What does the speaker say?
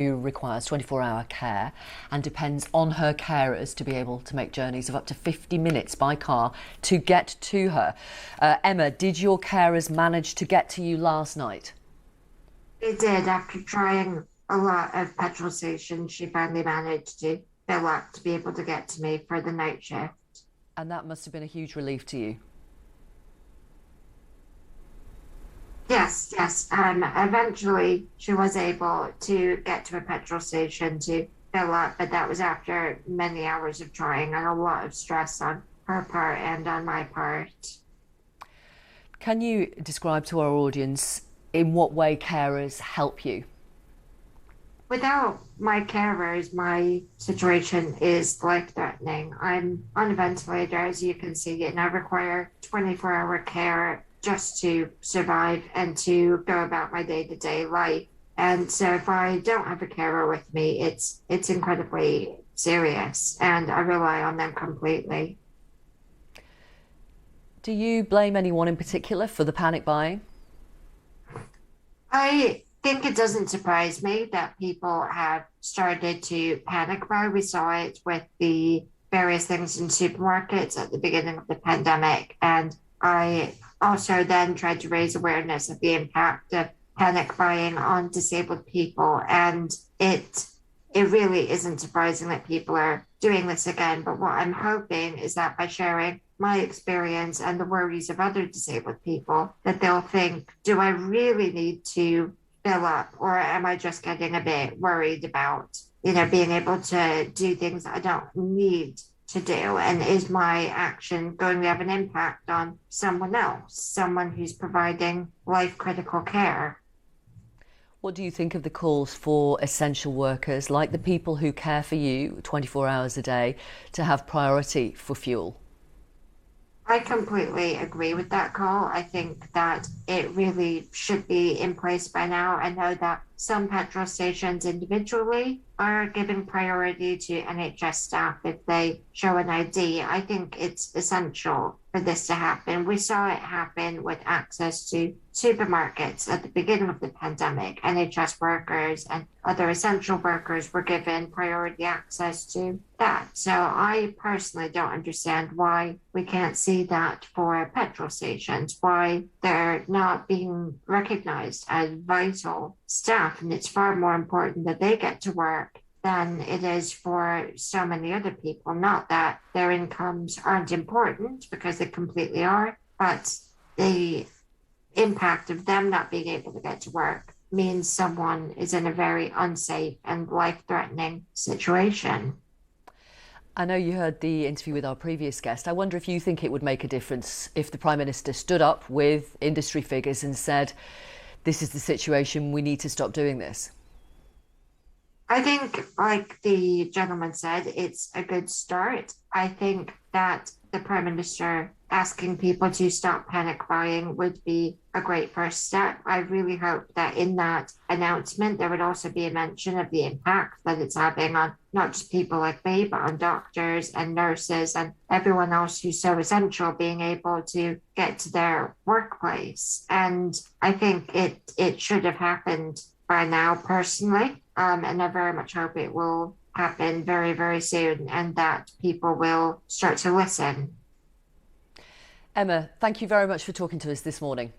who requires 24-hour care and depends on her carers to be able to make journeys of up to 50 minutes by car to get to her. Emma, did your carers manage to get to you last night? They did. After trying a lot of petrol stations, she finally managed to fill up to be able to get to me for the night shift. And that must have been a huge relief to you. Yes, yes. Eventually she was able to get to a petrol station to fill up, but that was after many hours of trying and a lot of stress on her part and on my part. Can you describe to our audience in what way carers help you? Without my carers, my situation is life-threatening. I'm on a ventilator, as you can see, and I require 24-hour care just to survive and to go about my day-to-day life. And so if I don't have a carer with me, it's incredibly serious, and I rely on them completely. Do you blame anyone in particular for the panic buying? I think it doesn't surprise me that people have started to panic buy. We saw it with the various things in supermarkets at the beginning of the pandemic. And I also then tried to raise awareness of the impact of panic buying on disabled people. And it really isn't surprising that people are doing this again. But what I'm hoping is that by sharing my experience and the worries of other disabled people, that they'll think, do I really need to fill up, or am I just getting a bit worried about, being able to do things that I don't need to do? And is my action going to have an impact on someone else, someone who's providing life critical care? What do you think of the calls for essential workers, like the people who care for you 24 hours a day, to have priority for fuel? I completely agree with that call. I think that it really should be in place by now. I know that some petrol stations individually are giving priority to NHS staff if they show an ID. I think it's essential for this to happen. We saw it happen with access to supermarkets at the beginning of the pandemic. NHS workers and other essential workers were given priority access to that. So I personally don't understand why we can't see that for petrol stations, why they're not being recognized as vital staff. And it's far more important that they get to work than it is for so many other people. Not that their incomes aren't important, because they completely are, but the impact of them not being able to get to work means someone is in a very unsafe and life-threatening situation. I know you heard the interview with our previous guest. I wonder if you think it would make a difference if the Prime Minister stood up with industry figures and said, this is the situation, we need to stop doing this. I think, like the gentleman said, it's a good start. I think that the Prime Minister asking people to stop panic buying would be a great first step. I really hope that in that announcement, there would also be a mention of the impact that it's having on not just people like me, but on doctors and nurses and everyone else who's so essential being able to get to their workplace. And I think it should have happened by now, personally. And I very much hope it will happen very, very soon and that people will start to listen. Emma, thank you very much for talking to us this morning.